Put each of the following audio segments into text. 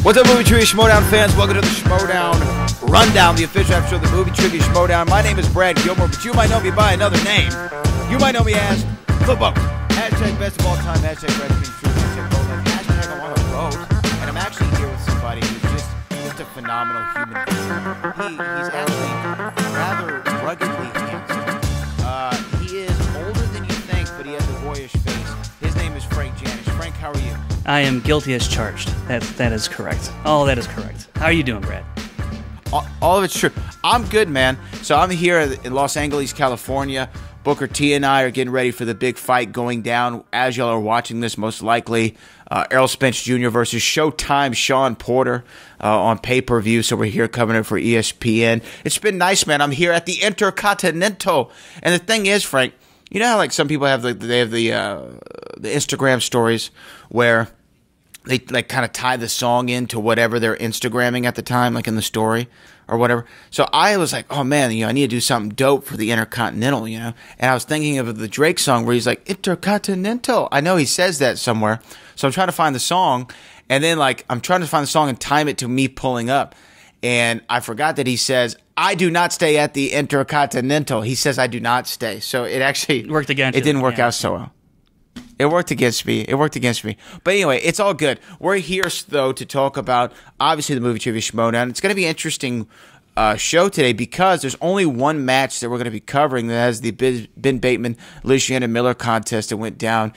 What's up, movie trivia Schmoedown fans? Welcome to the Schmoedown Rundown, the official episode of the movie trivia Schmoedown. My name is Brad Gilmore, but you might know me by another name. You might know me as The Boat. Hashtag best of all time, hashtag Brad King's True, hashtag Boat, hashtag I want a boat. And I'm actually here with somebody who's just a phenomenal human being. He's actually rather ruggedly handsome. He is older than you think, but he has a boyish face. His name is Janisch. Frank, how are you? I am guilty as charged. That is correct. All that is correct. How are you doing, Brad? All of it's true. I'm good, man. So I'm here in Los Angeles, California. Booker T and I are getting ready for the big fight going down. As y'all are watching this, most likely, Errol Spence Jr. versus Showtime Shawn Porter on pay-per-view. So we're here covering it for ESPN. It's been nice, man. I'm here at the Intercontinental. And the thing is, Frank, you know how like some people have the Instagram stories where they like kind of tie the song into whatever they're Instagramming at the time, like in the story or whatever. So I was like, oh man, I need to do something dope for the Intercontinental, And I was thinking of the Drake song where he's like, Intercontinental. I know he says that somewhere. So I'm trying to find the song, and then like I'm trying to find the song and time it to me pulling up. And I forgot that he says, I do not stay at the Intercontinental. He says I do not stay. So it actually worked against you. It didn't work out so well. It worked against me. But anyway, it's all good. We're here, though, to talk about, obviously, the movie trivia Schmoedown. It's going to be an interesting show today because there's only one match that we're going to be covering that has the Ben Bateman, Luciana Miller contest that went down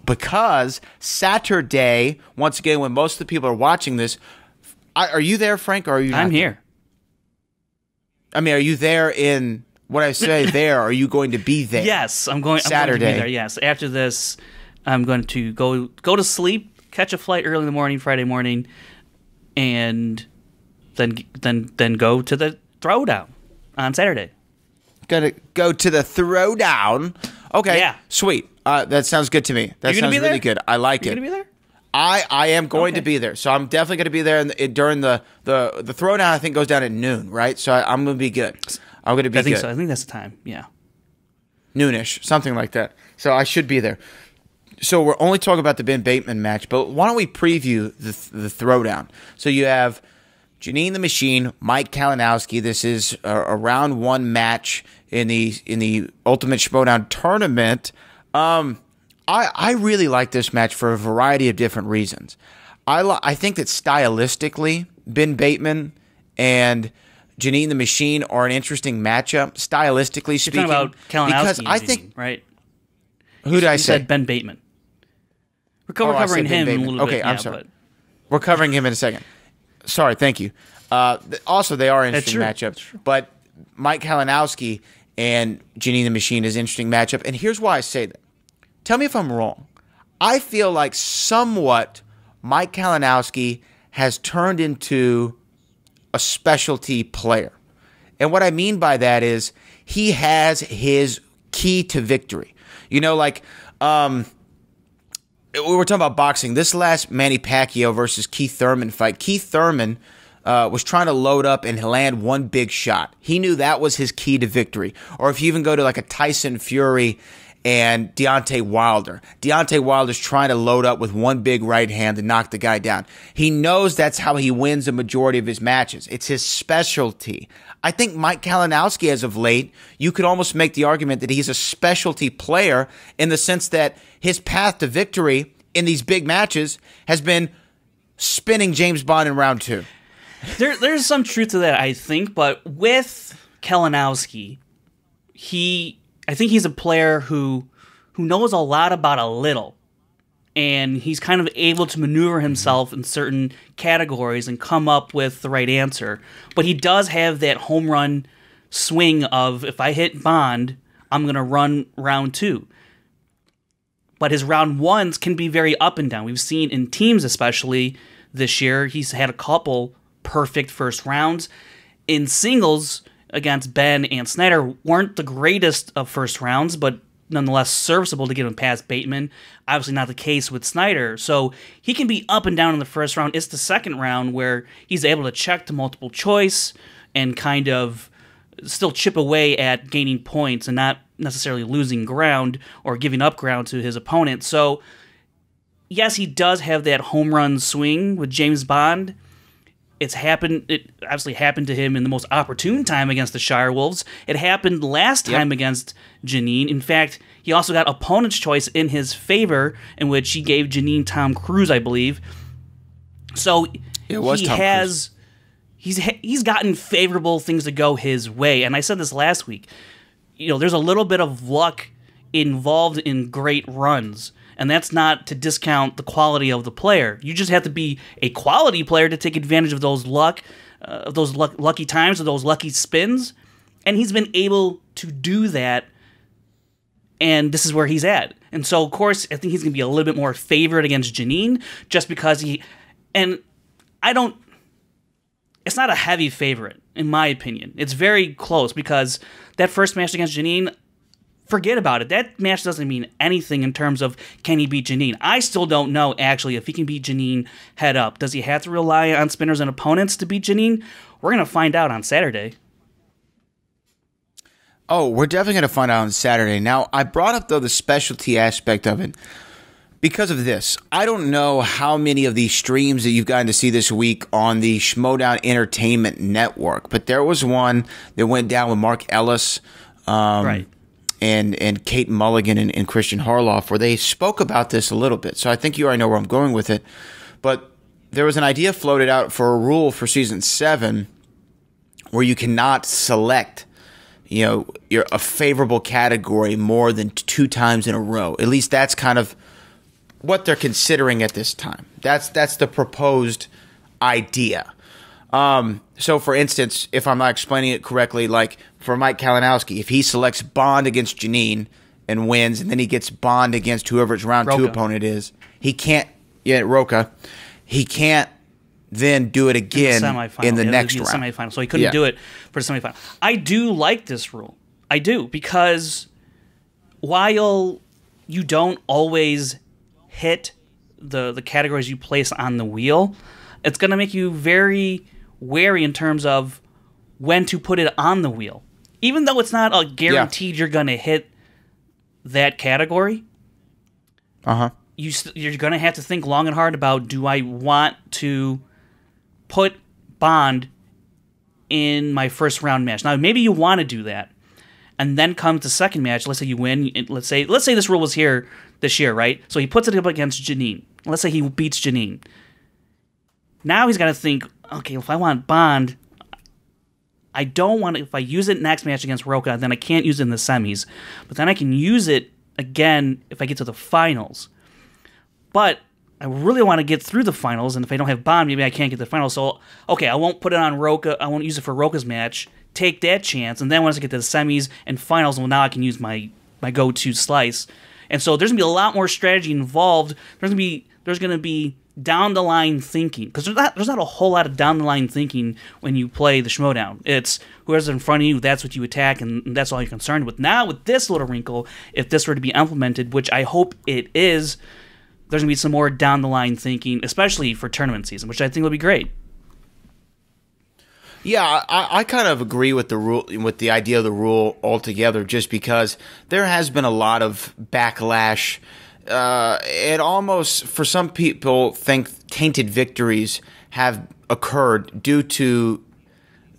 because Saturday, once again, when most of the people are watching this, are you there, Frank, or are you not? I'm here. I mean, are you there in... When I say there, are you going to be there? Yes, I'm going Saturday. I'm going to be there, yes. After this, I'm going to go to sleep, catch a flight early in the morning, Friday morning, and then go to the Throwdown on Saturday. Gonna go to the Throwdown. Okay, yeah. Sweet. That sounds good to me. That sounds really good. I like it. You gonna be there? I am going to be there, so I'm definitely going to be there during the Throwdown. I think goes down at noon, right? So I'm going to be good. I'm going to be I think good. so. I think that's the time. Yeah. Noonish, something like that. So I should be there. So we're only talking about the Ben Bateman match, but why don't we preview the Throwdown? So you have Janine the Machine, Mike Kalinwoski. This is a round one match in the Ultimate Schmoedown tournament. I really like this match for a variety of different reasons. I think that stylistically, Ben Bateman and Janine the Machine are an interesting matchup, stylistically speaking. You're talking about Kalinowski because I Janine, think, right? Who did I say? You said Ben Bateman. We're covering him in a little bit. Okay, I'm sorry. We're covering him in a second. Sorry, thank you. Also, they are interesting matchups. But Mike Kalinowski and Janine the Machine is an interesting matchup. And here's why I say that. Tell me if I'm wrong. I feel like somewhat Mike Kalinowski has turned into a specialty player. And what I mean by that is he has his key to victory. We were talking about boxing. This last Manny Pacquiao versus Keith Thurman fight, Keith Thurman was trying to load up and land one big shot. He knew that was his key to victory. Or if you even go to like a Tyson Fury and Deontay Wilder. Deontay Wilder's trying to load up with one big right hand to knock the guy down. He knows that's how he wins the majority of his matches. It's his specialty. I think Mike Kalinowski, as of late, you could almost make the argument that he's a specialty player in the sense that his path to victory in these big matches has been spinning James Bond in round two. There's some truth to that, I think, but with Kalinowski, I think he's a player who knows a lot about a little, and he's kind of able to maneuver himself in certain categories and come up with the right answer. But he does have that home run swing of, if I hit Bond, I'm going to run round two. But his round ones can be very up and down. We've seen in teams, especially this year, he's had a couple perfect first rounds. In singles against Ben and Snyder weren't the greatest of first rounds, but nonetheless serviceable to get him past Bateman. Obviously not the case with Snyder. So he can be up and down in the first round. It's the second round where he's able to check to multiple choice and kind of still chip away at gaining points and not necessarily losing ground or giving up ground to his opponent. So yes, he does have that home run swing with James Bond. It obviously happened to him in the most opportune time against the Shire Wolves. It happened last time against Janine. In fact, he also got opponent's choice in his favor, in which he gave Janine Tom Cruise, I believe. So he's gotten favorable things to go his way. And I said this last week. There's a little bit of luck involved in great runs. And that's not to discount the quality of the player. You just have to be a quality player to take advantage of those lucky times, or those lucky spins. And he's been able to do that, and this is where he's at. And so, of course, I think he's going to be a little bit more favored against Janine, just because it's not a heavy favorite, in my opinion. It's very close, because that first match against Janine, forget about it. That match doesn't mean anything in terms of can he beat Janine. I still don't know, actually, if he can beat Janine head up. Does he have to rely on spinners and opponents to beat Janine? We're going to find out on Saturday. Oh, we're definitely going to find out on Saturday. Now, I brought up, though, the specialty aspect of it because of this. I don't know how many of these streams that you've gotten to see this week on the Schmoedown Entertainment Network, but there was one that went down with Mark Ellis. Right. And Kate Mulligan and Christian Harloff, where they spoke about this a little bit. So I think you already know where I'm going with it. But there was an idea floated out for a rule for Season 7 where you cannot select, a favorable category more than 2 times in a row. At least that's kind of what they're considering at this time. That's the proposed idea. So, for instance, if I'm not explaining it correctly, like for Mike Kalinwoski, if he selects Bond against Janine and wins, and then he gets Bond against whoever his round 2 opponent is, he can't, Roca, he can't then do it again in the next round. Semifinal. So he couldn't do it for the semifinal. I do like this rule. I do, because while you don't always hit the categories you place on the wheel, it's going to make you very wary in terms of when to put it on the wheel. Even though it's not a guaranteed you're going to hit that category, you're going to have to think long and hard about, do I want to put Bond in my first round match? Now, maybe you want to do that, and then come to second match. Let's say you win. Let's say this rule was here this year, right? So he puts it up against Janine. Let's say he beats Janine. Now he's got to think, okay, if I want Bond, I don't want to, if I use it next match against Roca, then I can't use it in the semis. But then I can use it again if I get to the finals. But I really want to get through the finals, and if I don't have Bond, maybe I can't get to the finals. So, okay, I won't put it on Roca. I won't use it for Roca's match. Take that chance, and then once I get to the semis and finals, well, now I can use my go-to slice. And so there's going to be a lot more strategy involved. There's going to be down the line thinking, because there's not a whole lot of down the line thinking when you play the Schmoedown. It's whoever's in front of you, that's what you attack, and that's all you're concerned with. Now with this little wrinkle, if this were to be implemented, which I hope it is, there's gonna be some more down the line thinking, especially for tournament season, which I think will be great. Yeah, I kind of agree with the rule, with the idea of the rule altogether, just because there has been a lot of backlash. It almost, for some people, think tainted victories have occurred due to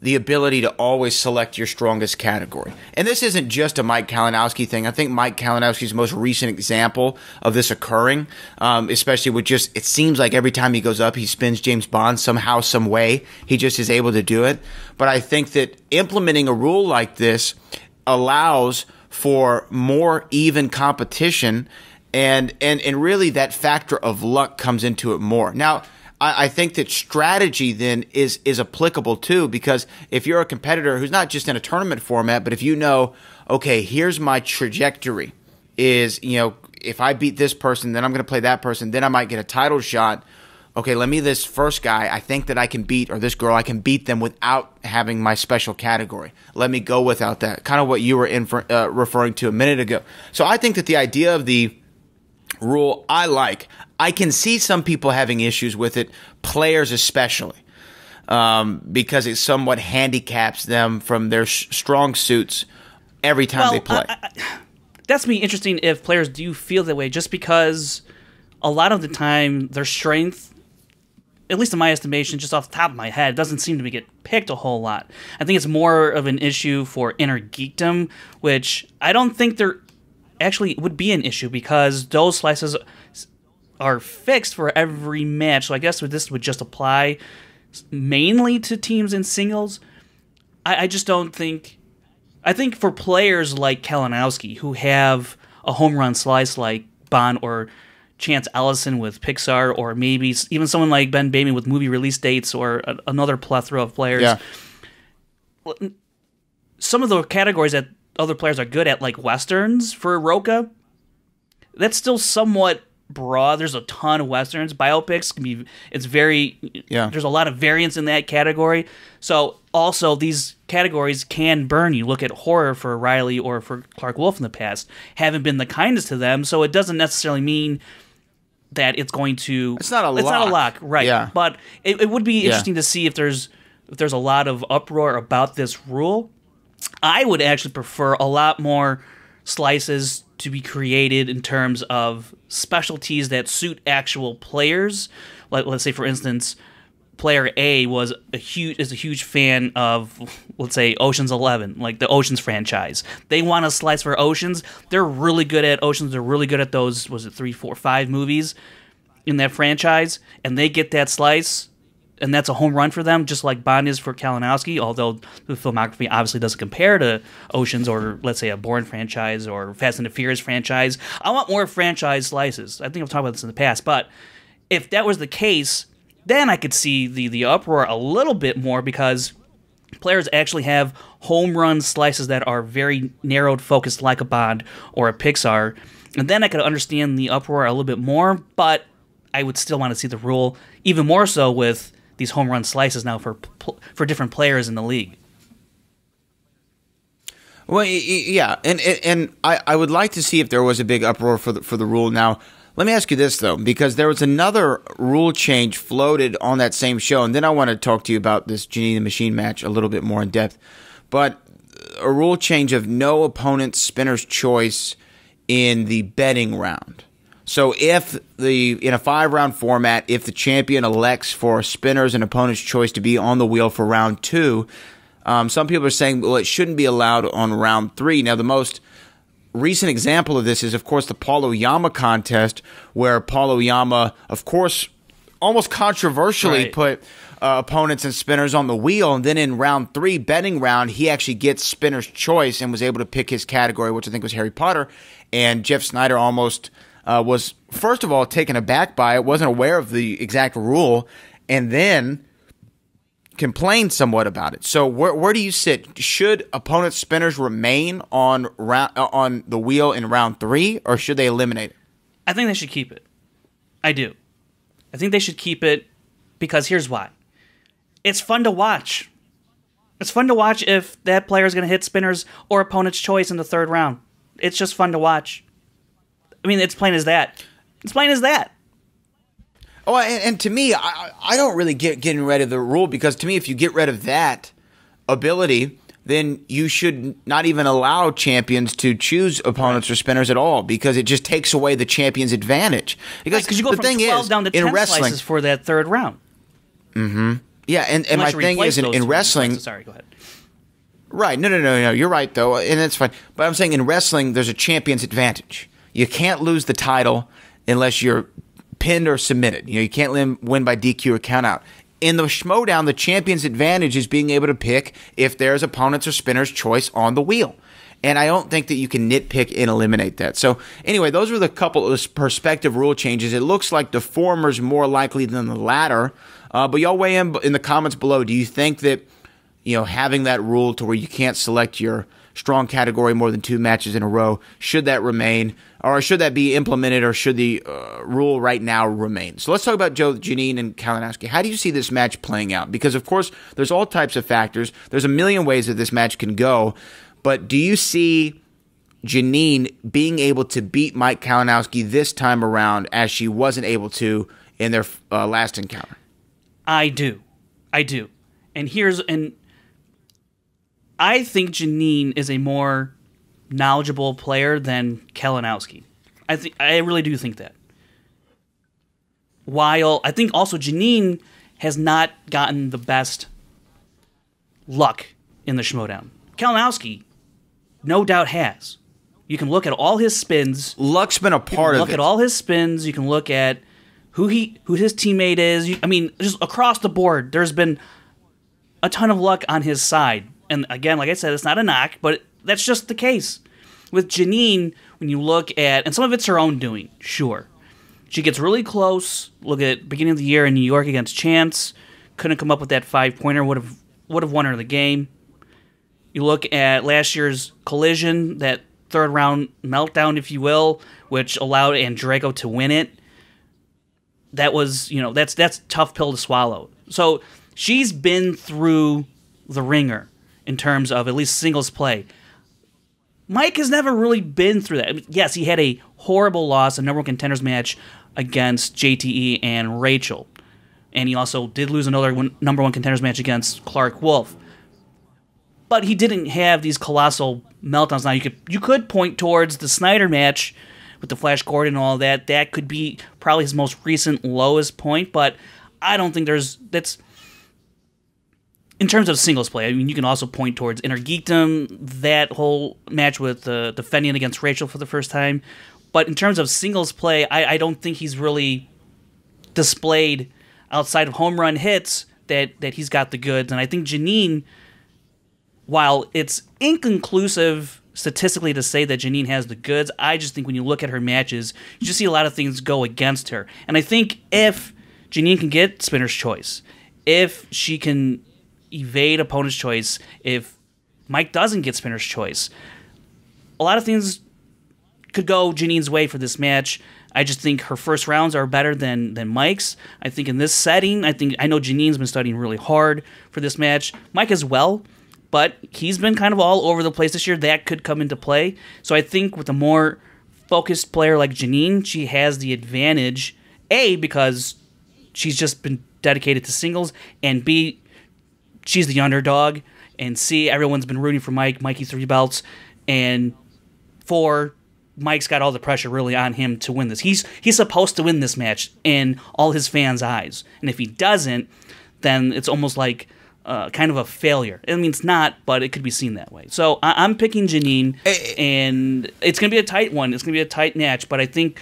the ability to always select your strongest category. And this isn't just a Mike Kalinwoski thing. I think Mike Kalinowski's the most recent example of this occurring, especially with just, it seems like every time he goes up, he spins James Bond somehow, some way. He just is able to do it. But I think that implementing a rule like this allows for more even competition, and really that factor of luck comes into it more. Now, I think that strategy then is applicable too, because if you're a competitor who's not just in a tournament format, but if you know, okay, here's my trajectory is, if I beat this person, then I'm going to play that person, then I might get a title shot. Okay, let me, this first guy, I think that I can beat, or this girl, I can beat them without having my special category. Let me go without that. Kind of what you were referring to a minute ago. So I think that the idea of the rule I like. I can see some people having issues with it, players especially, because it somewhat handicaps them from their strong suits every time they play. That's be interesting if players do feel that way, just because a lot of the time their strength, at least in my estimation, just off the top of my head, doesn't seem to get picked a whole lot. I think it's more of an issue for inner geekdom, which I don't think there actually would be an issue because those slices are fixed for every match. So I guess this would just apply mainly to teams in singles. I just don't think... I think for players like Kalinwoski, who have a home run slice like Bond or Chance Ellison with Pixar, or maybe even someone like Ben Bateman with movie release dates, or another plethora of players. Yeah. Some of the categories that other players are good at, like Westerns for Roca, that's still somewhat broad. There's a ton of Westerns. Biopics can be, it's very, there's a lot of variance in that category. So also these categories can burn you. Look at horror for Riley or for Clark Wolf in the past. Haven't been the kindest to them, so it doesn't necessarily mean that it's going to... It's not a lock. It's not a lock, right. Yeah. But it would be interesting to see if there's a lot of uproar about this rule. I would actually prefer a lot more slices to be created in terms of specialties that suit actual players. Like, let's say, for instance, player A is a huge fan of, let's say, Ocean's 11, like the Ocean's franchise. They want a slice for Oceans. They're really good at Oceans. They're really good at those, was it 3, 4, 5 movies in that franchise, and they get that slice, and that's a home run for them, just like Bond is for Kalinwoski, although the filmography obviously doesn't compare to Oceans or, let's say, a Bourne franchise or Fast and the Furious franchise. I want more franchise slices. I think I've talked about this in the past, but if that was the case, then I could see the uproar a little bit more, because players actually have home run slices that are very narrowed, focused, like a Bond or a Pixar, and then I could understand the uproar a little bit more, but I would still want to see the rule even more so with these home run slices now for different players in the league. Well, yeah, and I would like to see if there was a big uproar for the rule. Now, let me ask you this, though, because there was another rule change floated on that same show, and then I want to talk to you about this Janine the Machine match a little bit more in depth. But a rule change of no opponent's spinner's choice in the betting round. So if in a 5-round format, if the champion elects for spinner's and opponent's choice to be on the wheel for round 2, some people are saying, well, it shouldn't be allowed on round 3. Now, the most recent example of this is, of course, the Paul Oyama contest, where Paul Oyama, of course, almost controversially put opponents and spinners on the wheel, and then in round 3, betting round, he actually gets spinner's choice and was able to pick his category, which I think was Harry Potter, and Jeff Snyder almost was, first of all, taken aback by it, wasn't aware of the exact rule, and then complained somewhat about it. So where do you sit? Should opponent spinners remain on the wheel in round 3, or should they eliminate it? I think they should keep it. I do. I think they should keep it because here's why. It's fun to watch. It's fun to watch if that player is going to hit spinners or opponent's choice in the 3rd round. It's just fun to watch. I mean, it's plain as that. It's plain as that. Oh, and to me, I don't really get getting rid of the rule, because to me, if you get rid of that ability, then you should not even allow champions to choose opponents or spinners at all, because it just takes away the champion's advantage. Because you go the from thing 12 is, down to 10 in wrestling, slices for that 3rd round. Mm-hmm. Yeah, and my thing is, in wrestling... Sorry, go ahead. Right. No. You're right, though, and that's fine. But I'm saying in wrestling, there's a champion's advantage. You can't lose the title unless you're pinned or submitted. You can't win by DQ or countout. In the Schmoedown, the champion's advantage is being able to pick if there's opponent's or spinner's choice on the wheel. And I don't think that you can nitpick and eliminate that. So anyway, those were the couple of perspective rule changes. It looks like the former's more likely than the latter. But y'all weigh in the comments below. Do you think that having that rule to where you can't select your strong category more than 2 matches in a row, should that remain, or should that be implemented, or should the rule right now remain? So let's talk about Janine and Kalinwoski. How do you see this match playing out? Because, of course, there's all types of factors. There's a million ways that this match can go. But do you see Janine being able to beat Mike Kalinwoski this time around as she wasn't able to in their last encounter? I do. And I think Janine is a more knowledgeable player than Kalinwoski. I really do think that. while I think also Janine has not gotten the best luck in the Schmoedown. Kalinwoski, no doubt, has. You can look at all his spins. Luck's been a part of it. Look at all his spins. You can look at who his teammate is. Just across the board, there's been a ton of luck on his side. And again, like I said, it's not a knock, but that's just the case. With Janine, when you look at, and some of it's her own doing, sure. She gets really close. Look at beginning of the year in New York against Chance. Couldn't come up with that 5-pointer. Would have won her the game. You look at last year's collision, that third round meltdown, if you will, which allowed Andreyko to win it. That was, that's a tough pill to swallow. So she's been through the ringer in terms of at least singles play. Mike has never really been through that. Yes, he had a horrible loss, a number one contenders match against JTE and Rachel. And he also did lose another number one contenders match against Clark Wolf. But he didn't have these colossal meltdowns. Now, you could point towards the Snyder match with the Flash Gordon and all that. That could be probably his most recent lowest point, but I don't think that's... In terms of singles play, you can also point towards Inner Geekdom, that whole match with defending against Rachel for the first time. But in terms of singles play, I don't think he's really displayed, outside of home run hits, that he's got the goods. And I think Janine, while it's inconclusive statistically to say that Janine has the goods, I just think when you look at her matches, you just see a lot of things go against her. And I think if Janine can get spinner's choice, if she can evade opponent's choice, if Mike doesn't get spinner's choice, a lot of things could go Janine's way for this match. I just think her first rounds are better than Mike's. I think in this setting, I know Janine's been studying really hard for this match. Mike as well, but he's been kind of all over the place this year. That could come into play. So I think with a more focused player like Janine, she has the advantage, A, because she's just been dedicated to singles, and B, she's the underdog, and C, everyone's been rooting for Mike. Mikey 3 belts, and 4, Mike's got all the pressure really on him to win this. He's supposed to win this match in all his fans' eyes, and if he doesn't, then it's almost like kind of a failure. I mean, it's not, but it could be seen that way. So I'm picking Janine, and it's going to be a tight one. It's going to be a tight match, but I think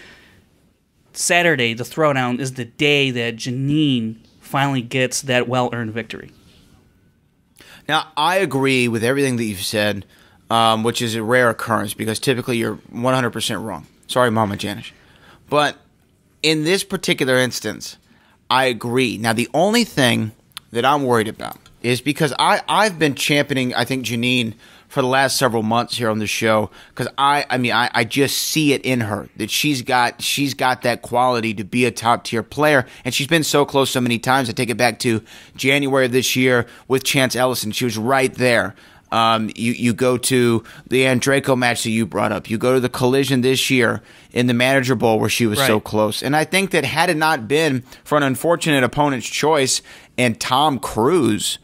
Saturday, the Throwdown, is the day that Janine finally gets that well-earned victory. Now, I agree with everything that you've said, which is a rare occurrence because typically you're 100% wrong. Sorry, Mama Janisch. But in this particular instance, I agree. Now, the only thing that I'm worried about is because I've been championing, I think, Janine for the last several months here on the show because I just see it in her that she's got that quality to be a top tier player, and she's been so close so many times. I take it back to January of this year with Chance Ellison. She was right there. You go to the Andreyko match that you brought up. You go to the collision this year in the Manager Bowl where she was so close. And I think that had it not been for an unfortunate opponent's choice and Tom Cruise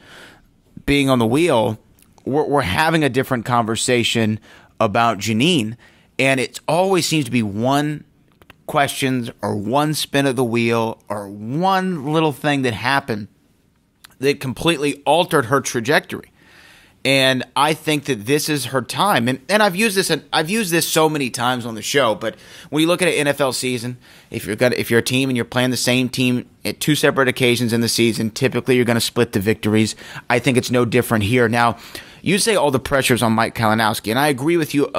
being on the wheel, we're having a different conversation about Janine. And it always seems to be one question or one spin of the wheel or one little thing that happened that completely altered her trajectory. And I think that this is her time. And I've used this so many times on the show, but when you look at an NFL season, if you're a team and you're playing the same team at 2 separate occasions in the season, typically you're going to split the victories. I think it's no different here. Now, you say all the pressure's on Mike Kalinwoski, and I agree with you.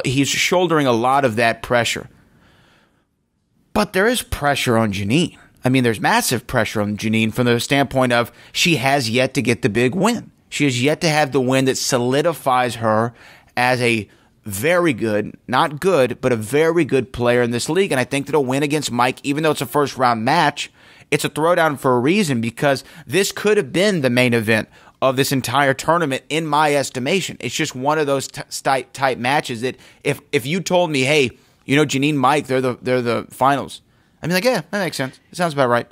He's shouldering a lot of that pressure. But there is pressure on Janine. I mean, there's massive pressure on Janine from the standpoint of she has yet to get the big win. She has yet to have the win that solidifies her as a very good, not good, but a very good player in this league. And I think that a win against Mike, even though it's a first-round match, it's a throwdown for a reason because this could have been the main event of this entire tournament in my estimation. It's just one of those tight matches that if you told me, hey, Janine, Mike, they're the finals, I'd be like, yeah, that makes sense. It sounds about right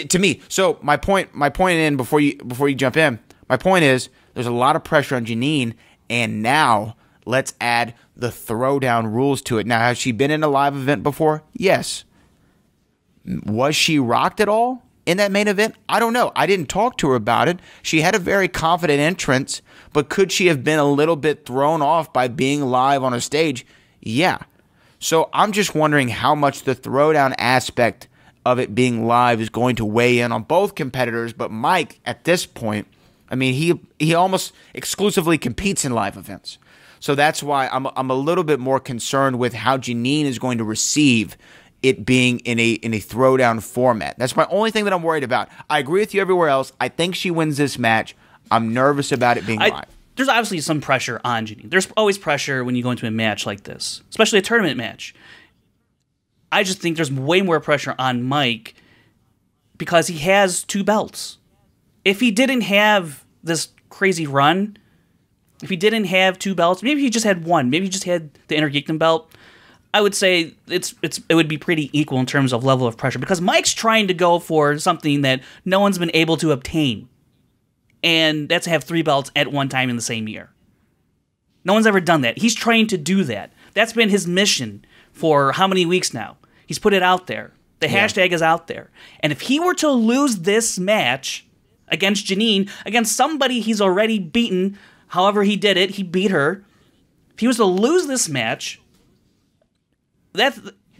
to me. So my point in before you jump in. My point is, there's a lot of pressure on Janine, and now let's add the Throwdown rules to it. Now, has she been in a live event before? Yes. Was she rocked at all in that main event? I don't know. I didn't talk to her about it. She had a very confident entrance, but could she have been a little bit thrown off by being live on a stage? Yeah. So I'm just wondering how much the throwdown aspect of it being live is going to weigh in on both competitors. But Mike, at this point, I mean, he almost exclusively competes in live events. So that's why I'm a little bit more concerned with how Janine is going to receive it being in a throwdown format. That's my only thing that I'm worried about. I agree with you everywhere else. I think she wins this match. I'm nervous about it being live. There's obviously some pressure on Janine. There's always pressure when you go into a match like this, especially a tournament match. I just think there's way more pressure on Mike because he has 2 belts. If he didn't have this crazy run, if he didn't have 2 belts, maybe he just had 1, maybe he just had the Intergeekdom belt, I would say it would be pretty equal in terms of level of pressure because Mike's trying to go for something that no one's been able to obtain, and that's to have 3 belts at one time in the same year. No one's ever done that. He's trying to do that. That's been his mission for how many weeks now? He's put it out there. The hashtag is out there. And if he were to lose this match against Janine, against somebody he's already beaten, however he did it, he beat her. If he was to lose this match,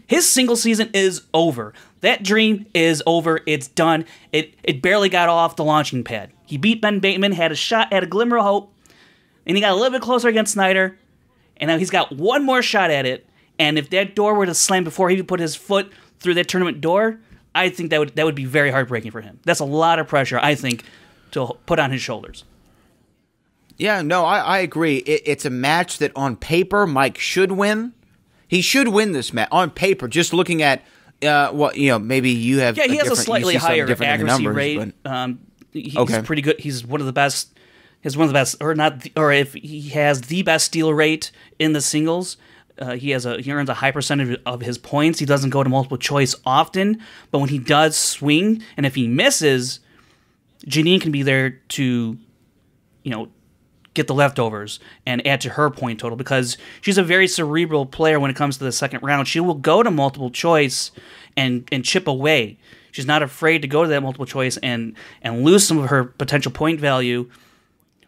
his single season is over. That dream is over. It's done. It barely got off the launching pad. He beat Ben Bateman, had a shot, had a glimmer of hope, and he got a little bit closer against Snyder, and now he's got one more shot at it. And if that door were to slam before he put his foot through that tournament door, I think that would be very heartbreaking for him. That's a lot of pressure, I think, to put on his shoulders. Yeah, no, I agree. It's a match that on paper Mike should win. He should win this match on paper. Just looking at maybe you have he has a slightly higher accuracy rate. But he's pretty good. He's one of the best. Or if he has the best steal rate in the singles. He earns a high percentage of his points. He doesn't go to multiple choice often, but when he does swing, and if he misses, Janine can be there to, get the leftovers and add to her point total because she's a very cerebral player when it comes to the second round. She will go to multiple choice and chip away. She's not afraid to go to that multiple choice and lose some of her potential point value.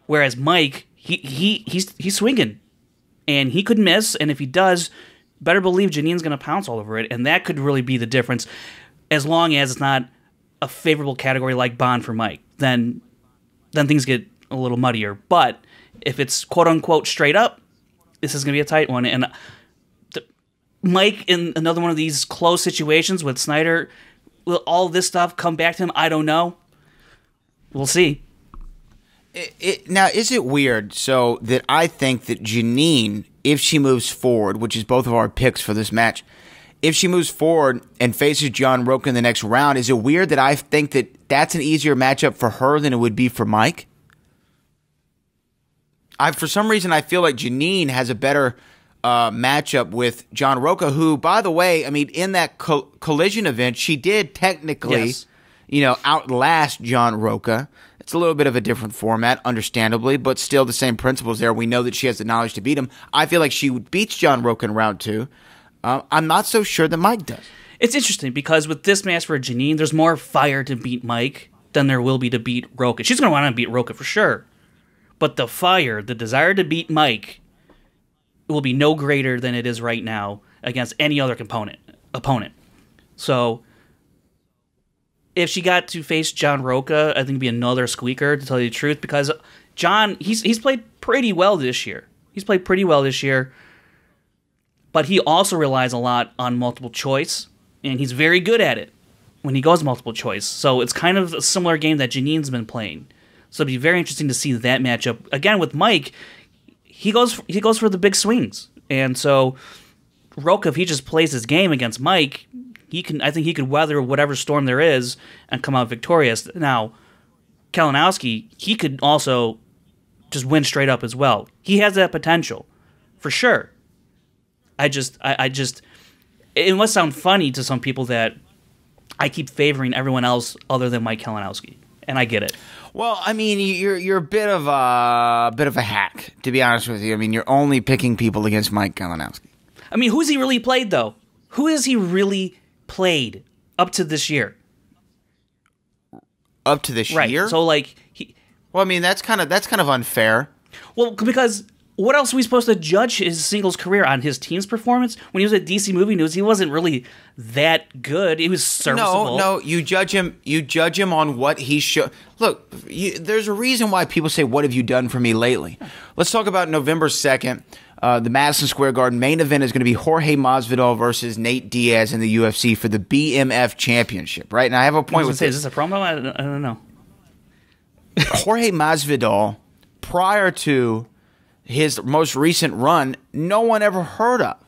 Whereas Mike, he's swinging. And he could miss, and if he does, better believe Janine's going to pounce all over it, and that could really be the difference. As long as it's not a favorable category like Bond for Mike, then things get a little muddier. But if it's quote-unquote straight up, this is going to be a tight one. And Mike, in another one of these close situations with Snyder, will all this stuff come back to him? I don't know. We'll see. Now, is it weird so that I think that Janine, if she moves forward, which is both of our picks for this match, if she moves forward and faces John Roca in the next round, is it weird that I think that that's an easier matchup for her than it would be for Mike? For some reason, I feel like Janine has a better matchup with John Roca, who, by the way, I mean, in that collision event, she did technically, outlast John Roca. It's a little bit of a different format, understandably, but still the same principles there. We know that she has the knowledge to beat him. I feel like she beats John Roca in round 2. I'm not so sure that Mike does. It's interesting because with this match for Janine, there's more fire to beat Mike than there will be to beat Roca. She's going to want to beat Roca for sure. But the fire, the desire to beat Mike, will be no greater than it is right now against any other opponent. So if she got to face John Roca, I think it'd be another squeaker, to tell you the truth, because John, he's played pretty well this year. But he also relies a lot on multiple choice, and he's very good at it when he goes multiple choice. So it's kind of a similar game that Janine's been playing. So it'd be very interesting to see that matchup. Again, with Mike, he goes for the big swings. And so Roca, if he just plays his game against Mike, I think he could weather whatever storm there is and come out victorious. Now, Kalinwoski, he could also just win straight up as well. He has that potential, for sure. It must sound funny to some people that I keep favoring everyone else other than Mike Kalinwoski, and I get it. Well, I mean, you're a bit of a hack, to be honest with you. I mean, you're only picking people against Mike Kalinwoski. I mean, who's he really played though? Who has he really played up to this year. Up to this year? So well, I mean, that's kind of unfair. Well, because what else are we supposed to judge his singles career on? His team's performance? When he was at DC Movie News, he wasn't really that good. He was serviceable. No, you judge him. You judge him on what he should. Look, there's a reason why people say, "What have you done for me lately?" Let's talk about November 2nd. The Madison Square Garden main event is going to be Jorge Masvidal versus Nate Diaz in the UFC for the BMF Championship, right? And I have a point with this. Is this a promo? I don't know. Jorge Masvidal, prior to his most recent run, no one ever heard of.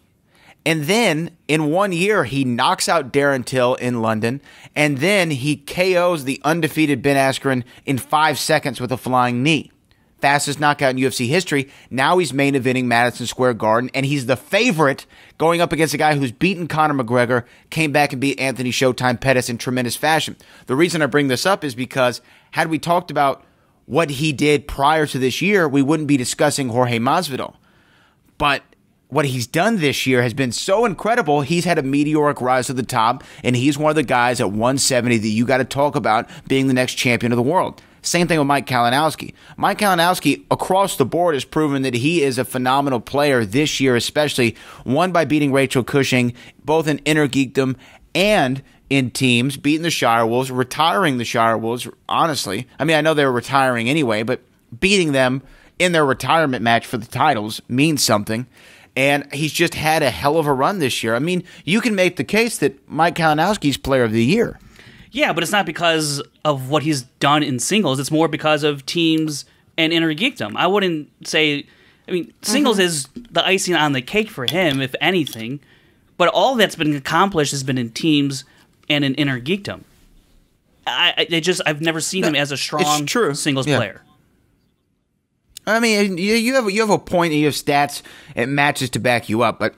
And then, in 1 year, he knocks out Darren Till in London, and then he KOs the undefeated Ben Askren in 5 seconds with a flying knee. Fastest knockout in UFC history. Now he's main eventing Madison Square Garden, and he's the favorite going up against a guy who's beaten Conor McGregor, came back and beat Anthony Showtime Pettis in tremendous fashion. The reason I bring this up is because had we talked about what he did prior to this year, we wouldn't be discussing Jorge Masvidal. But what he's done this year has been so incredible. He's had a meteoric rise to the top, and he's one of the guys at 170 that you got to talk about being the next champion of the world. Same thing with Mike Kalinwoski. Mike Kalinwoski, across the board, has proven that he is a phenomenal player this year, especially one by beating Rachel Cushing, both in Inner Geekdom and in teams, beating the Shire Wolves, retiring the Shire Wolves, honestly. I mean, I know they were retiring anyway, but beating them in their retirement match for the titles means something. And he's just had a hell of a run this year. I mean, you can make the case that Mike Kalinowski's player of the year. Yeah, but it's not because of what he's done in singles. It's more because of teams and Inner Geekdom. I wouldn't say... I mean, singles is the icing on the cake for him, if anything. But all that's been accomplished has been in teams and in Inner Geekdom. I've never seen him as a strong singles player. I mean, you have a point, and you have stats and matches to back you up, but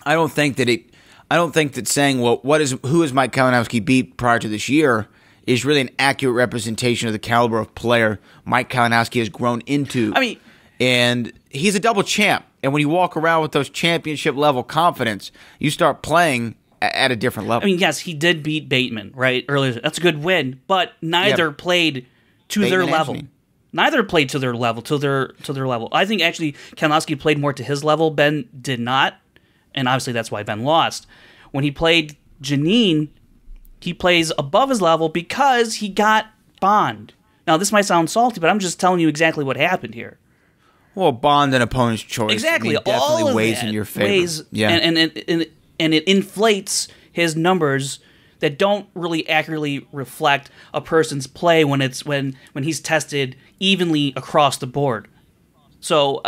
I don't think that saying, well, who has Mike Kalinowski beat prior to this year is really an accurate representation of the caliber of player Mike Kalinowski has grown into. I mean, and he's a double champ, and when you walk around with those championship level confidence, you start playing at a different level. I mean, yes, he did beat Bateman right earlier. That's a good win, but neither played to their level. Neither played to their level. I think actually Kalinowski played more to his level. Ben did not, and obviously that's why Ben lost. When he played Janine, he plays above his level because he got Bond. Now, this might sound salty, but I'm just telling you exactly what happened here. Well, Bond and opponent's choice. Exactly. Definitely weighs in your favor. And it inflates his numbers that don't really accurately reflect a person's play when he's tested evenly across the board. So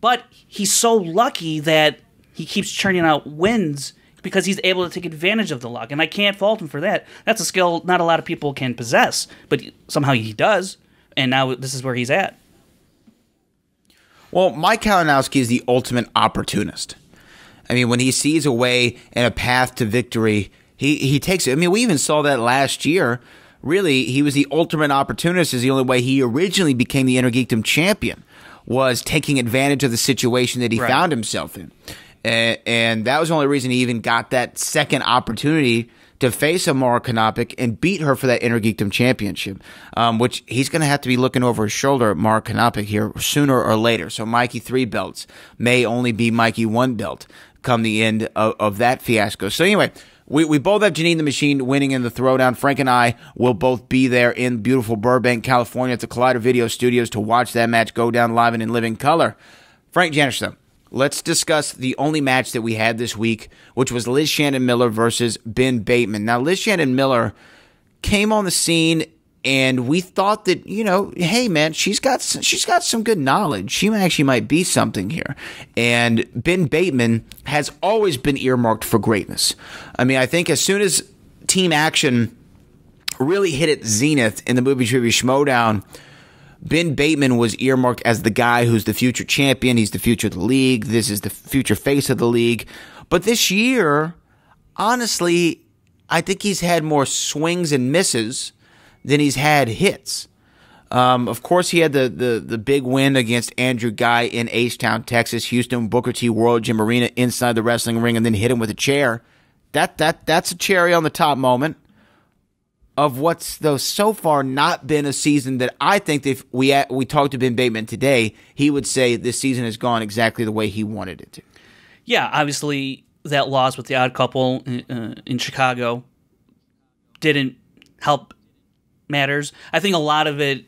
but he's so lucky that he keeps churning out wins because he's able to take advantage of the luck, and I can't fault him for that. That's a skill not a lot of people can possess, but somehow he does, and now this is where he's at. Well, Mike Kalinowski is the ultimate opportunist. I mean, when he sees a way and a path to victory, he takes it. I mean, we even saw that last year. Really, he was the ultimate opportunist. Is the only way he originally became the Inner Geekdom champion, was taking advantage of the situation that he found himself in. And that was the only reason he even got that second opportunity to face Amara Konopik and beat her for that Inner Geekdom championship, which he's going to have to be looking over his shoulder at Amara Konopik here sooner or later. So Mikey 3 belts may only be Mikey 1 belt come the end of that fiasco. So anyway, we both have Janine the Machine winning in the Throwdown. Frank and I will both be there in beautiful Burbank, California at the Collider Video Studios to watch that match go down live and in living color. Frank Janisch, though, let's discuss the only match that we had this week, which was Liz Shannon Miller versus Ben Bateman. Now, Liz Shannon Miller came on the scene, and we thought that, hey, man, she's got some good knowledge. She actually might be something here. And Ben Bateman has always been earmarked for greatness. I mean, I think as soon as team action really hit its zenith in the movie trivia Schmoedown, Ben Bateman was earmarked as the guy who's the future champion. He's the future of the league. This is the future face of the league. But this year, honestly, I think he's had more swings and misses than he's had hits. Of course, he had the big win against Andrew Guy in H-Town, Texas, Houston, Booker T World Gym Arena inside the wrestling ring, and then hit him with a chair. that's a cherry on the top moment of what's though so far not been a season that I think if we talked to Ben Bateman today, he would say this season has gone exactly the way he wanted it to. Yeah, obviously that loss with the odd couple in Chicago didn't help matters. I think a lot of it,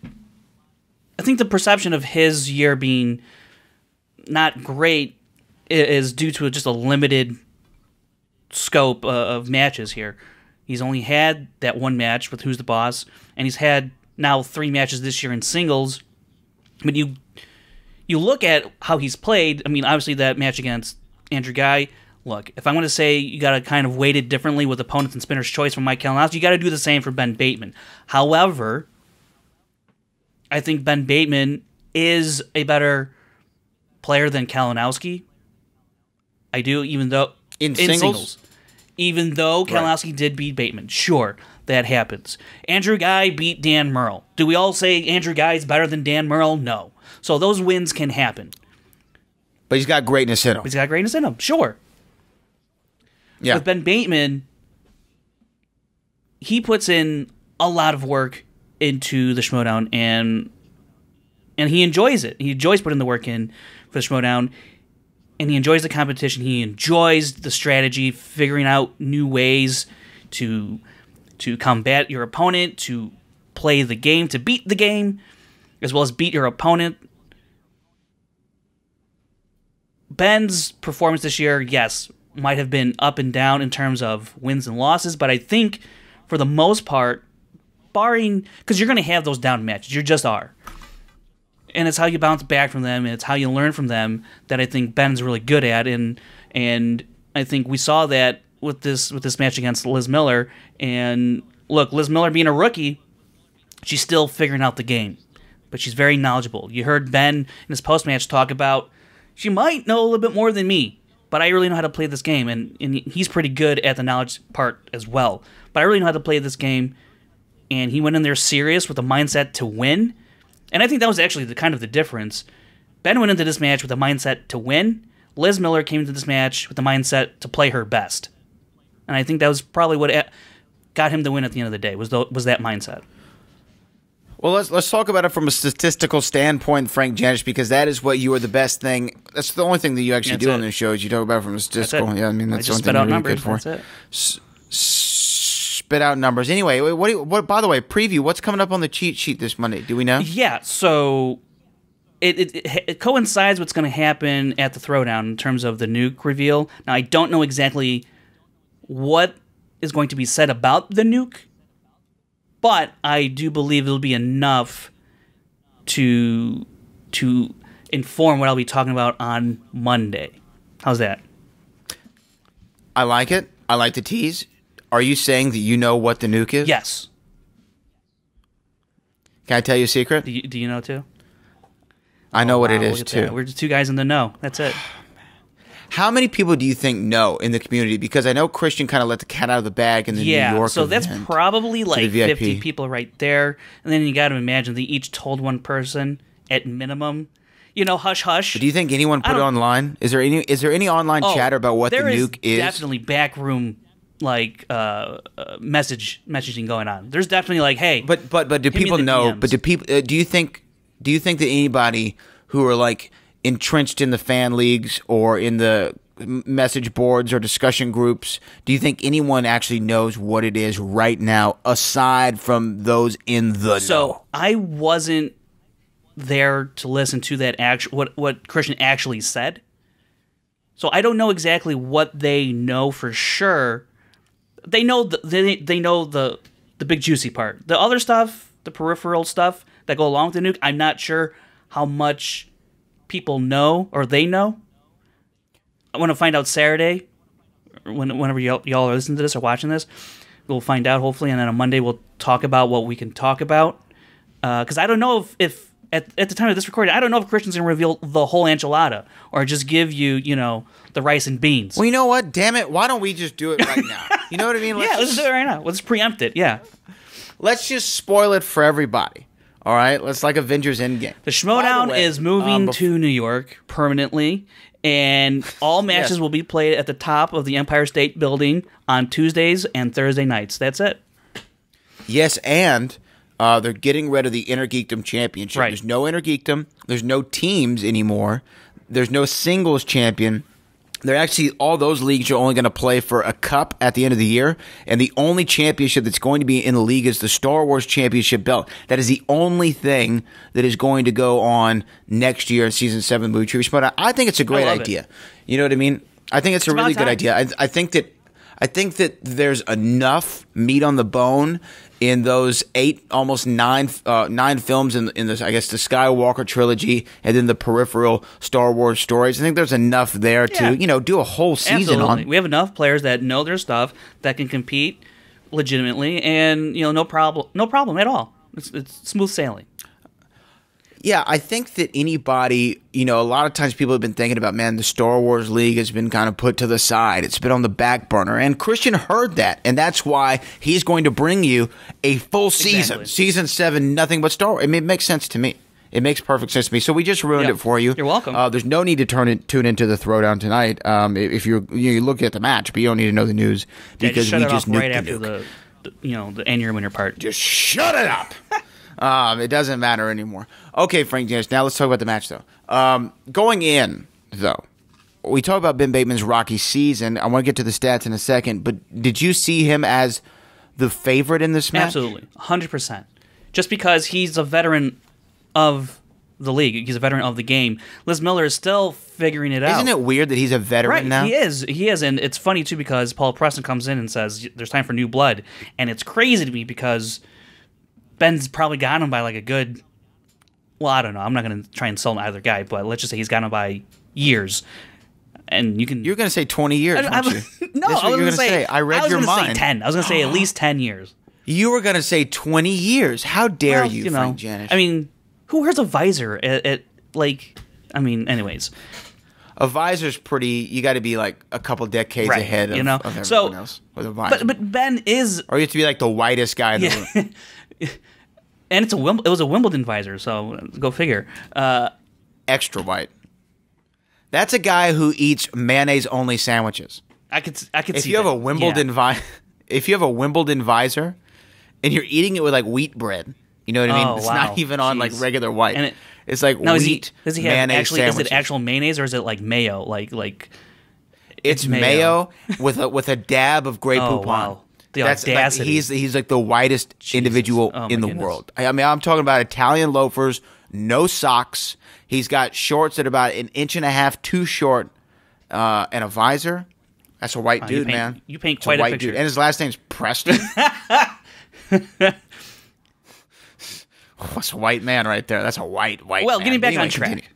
I think the perception of his year being not great is due to just a limited scope of matches here. He's only had that one match with Who's the Boss, and he's had now 3 matches this year in singles. When you look at how he's played, I mean, obviously that match against Andrew Guy, look, if I'm going to say you got to kind of weight it differently with opponents and spinner's choice from Mike Kalinwoski, you got to do the same for Ben Bateman. However, I think Ben Bateman is a better player than Kalinwoski. I do, even though... In singles? Even though Kalinwoski did beat Bateman. Sure, that happens. Andrew Guy beat Dan Murrell. Do we all say Andrew Guy is better than Dan Murrell? No. So those wins can happen. But he's got greatness in him. Sure. Yeah. With Ben Bateman, he puts in a lot of work into the Schmoedown, and he enjoys it. He enjoys putting the work in for the Schmoedown, and he enjoys the competition. He enjoys the strategy, figuring out new ways to combat your opponent, to play the game, to beat the game, as well as beat your opponent. Ben's performance this year, yes, might have been up and down in terms of wins and losses, but I think for the most part, barring, because you're going to have those down matches, you just are. And it's how you bounce back from them, and it's how you learn from them that I think Ben's really good at, and I think we saw that with this match against Liz Miller. And look, Liz Miller being a rookie, she's still figuring out the game, but she's very knowledgeable. You heard Ben in his post-match talk about, she might know a little bit more than me, but I really know how to play this game, and he's pretty good at the knowledge part as well. But I really know how to play this game, and he went in there serious with a mindset to win. And I think that was actually the difference. Ben went into this match with a mindset to win. Liz Miller came into this match with the mindset to play her best. And I think that was probably what got him the win at the end of the day, was that mindset. Well, let's talk about it from a statistical standpoint, Frank Janisch, because that is what you are the best thing. That's the only thing that you actually do on this show is you talk about it from a statistical. Yeah, I mean that's the only thing you're really good for. That's it. Spit out numbers. Anyway, what? By the way, preview. What's coming up on the cheat sheet this Monday? Do we know? Yeah. So it coincides what's going to happen at the Throwdown in terms of the nuke reveal. Now I don't know exactly what is going to be said about the nuke, but I do believe it'll be enough to inform what I'll be talking about on Monday. How's that? I like it. I like the tease. Are you saying that you know what the nuke is? Yes. Can I tell you a secret? Do you know too? I know what it is too. That. We're just 2 guys in the know. That's it. How many people do you think know in the community? Because I know Christian kind of let the cat out of the bag in the New York so event. That's probably like 50 people right there. And then you got to imagine they each told one person at minimum. Hush hush. But do you think anyone put it online? Is there any online chatter about what the nuke is? Definitely backroom messaging going on. There's definitely like, hey. But do people know? DMs. But do people? Do you think that anybody who are like entrenched in the fan leagues or in the message boards or discussion groups, do you think anyone actually knows what it is right now, aside from those in the know? So I wasn't there to listen to that what Christian actually said. So I don't know exactly what they know for sure. They know the big juicy part. The other stuff, the peripheral stuff that go along with the nuke, I'm not sure how much people know or they know. I want to find out Saturday, whenever y'all are listening to this or watching this. We'll find out hopefully, and then on Monday we'll talk about what we can talk about. Because I don't know if at the time of this recording, I don't know if Christian's going to reveal the whole enchilada or just give you, the rice and beans. Well, you know what? Damn it. Why don't we just do it right now? You know what I mean? Let's do it right now. Let's preempt it. Yeah. Let's just spoil it for everybody. All right, let's like Avengers Endgame. The Schmoedown is moving to New York permanently, and all matches will be played at the top of the Empire State Building on Tuesdays and Thursday nights. That's it. Yes, and they're getting rid of the Inner Geekdom Championship. Right. There's no Inner Geekdom. There's no teams anymore. There's no singles champion. They're actually, all those leagues are only going to play for a cup at the end of the year, and the only championship that's going to be in the league is the Star Wars Championship belt. That is the only thing that is going to go on next year in Season 7 of Movie Trivia Schmoedown. I think it's a great idea. You know what I mean? I think it's a really good idea. I think that there's enough meat on the bone in those almost nine films in this, I guess, the Skywalker trilogy and then the peripheral Star Wars stories. I think there's enough there to, do a whole season on. We have enough players that know their stuff that can compete legitimately, and no problem at all. It's smooth sailing. Yeah, I think that anybody, a lot of times people have been thinking about, man, the Star Wars League has been kind of put to the side. It's been on the back burner. And Christian heard that. And that's why he's going to bring you a full season. Exactly. Season 7, nothing but Star Wars. I mean, it makes sense to me. It makes perfect sense to me. So we just ruined it for you. You're welcome. There's no need to tune into the Throwdown tonight. If you look at the match, but you don't need to know the news because we just nuked right after the and your winner part. Just shut it up. It doesn't matter anymore. Okay, Frank Janisch, now let's talk about the match, though. Going in, though, we talk about Ben Bateman's rocky season. I want to get to the stats in a second, but did you see him as the favorite in this match? Absolutely, 100%. Just because he's a veteran of the league, he's a veteran of the game. Liz Miller is still figuring it out. Isn't it weird that he's a veteran now? He is, and it's funny, too, because Paul Preston comes in and says, there's time for new blood, and it's crazy to me because Ben's probably got him by like a good, well, I don't know. I'm not going to try and insult either guy, but let's just say he's got him by years. And you're going to say 20 years, weren't you? No, I was going to say. I read your mind. I was going to say 10. I was going to say at least 10 years. You were going to say 20 years. How dare you, Frank Janisch? I mean, who wears a visor anyways. A visor's pretty. You got to be like a couple decades ahead of everyone else with a visor. But Ben is, or you have to be like the whitest guy in the room. And it was a Wimbledon visor, so go figure. Extra white. That's a guy who eats mayonnaise only sandwiches. I could see if you have a Wimbledon if you have a Wimbledon visor and you're eating it with like wheat bread, you know what I mean? It's not even on like regular white. And it's like wheat mayonnaise sandwiches. Is it actual mayonnaise or is it like mayo? Like it's mayo with a dab of Grey Poupon. Wow. The audacity. He's like the whitest individual in the world. I mean, I'm talking about Italian loafers, no socks. He's got shorts that are about 1.5 inches too short, and a visor. That's a white dude, man. You paint quite a picture. Dude. And his last name's Preston. That's a white man right there. That's a white man. Well, getting back on track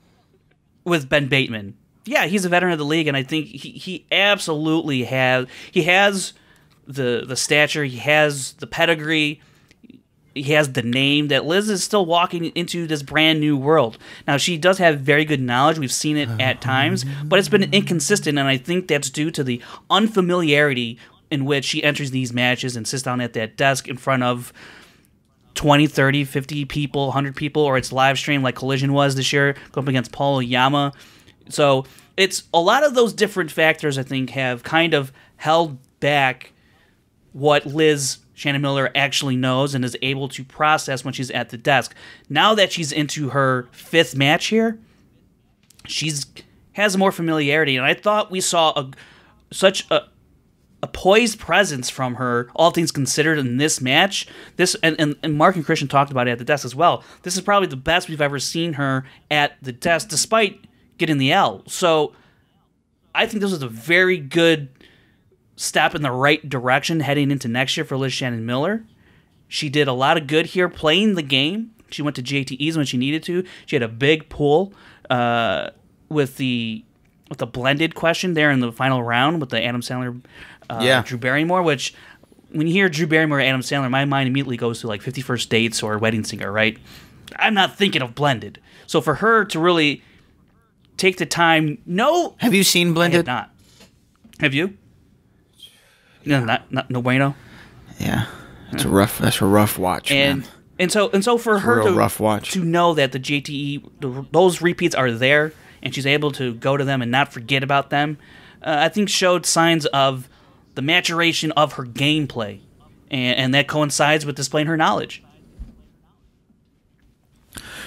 with Ben Bateman. Yeah, he's a veteran of the league, and I think he absolutely has. He has the stature, he has the pedigree, he has the name that Liz is still walking into this brand new world. Now, she does have very good knowledge. We've seen it at times, but it's been inconsistent, and I think that's due to the unfamiliarity in which she enters these matches and sits down at that desk in front of 20, 30, 50 people, 100 people, or it's live stream like Collision was this year, going up against Paul Oyama. So it's a lot of those different factors, I think, have kind of held back what Liz Shannon Miller actually knows and is able to process when she's at the desk. Now that she's into her 5th match here, has more familiarity, and I thought we saw such a poised presence from her, all things considered, in this match. This and Mark and Christian talked about it at the desk as well. This is probably the best we've ever seen her at the desk, despite getting the L. So I think this was a very good step in the right direction heading into next year for Liz Shannon Miller. She did a lot of good here playing the game. She went to JTEs when she needed to. She had a big pull with the blended question there in the final round with the Adam Sandler, Drew Barrymore, which when you hear Drew Barrymore or Adam Sandler, my mind immediately goes to like 50 First Dates or Wedding Singer, right? I'm not thinking of blended. So for her to really take the time, no. Have you seen Blended? I have not. Have you? No, no bueno. Yeah, that's a rough watch. And And so for her real rough watch. to know that the JTE, those repeats are there, and she's able to go to them and not forget about them, I think showed signs of the maturation of her gameplay, and that coincides with displaying her knowledge.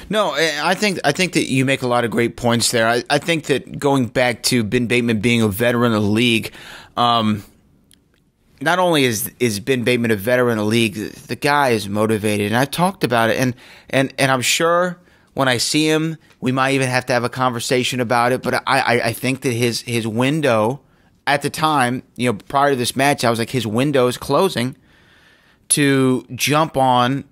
No, I think that you make a lot of great points there. I think that going back to Ben Bateman being a veteran of the league, not only is Ben Bateman a veteran of the league, the guy is motivated, and I've talked about it, and I'm sure when I see him, we might even have to have a conversation about it. But I think that his window at the time, prior to this match, I was like, his window is closing to jump on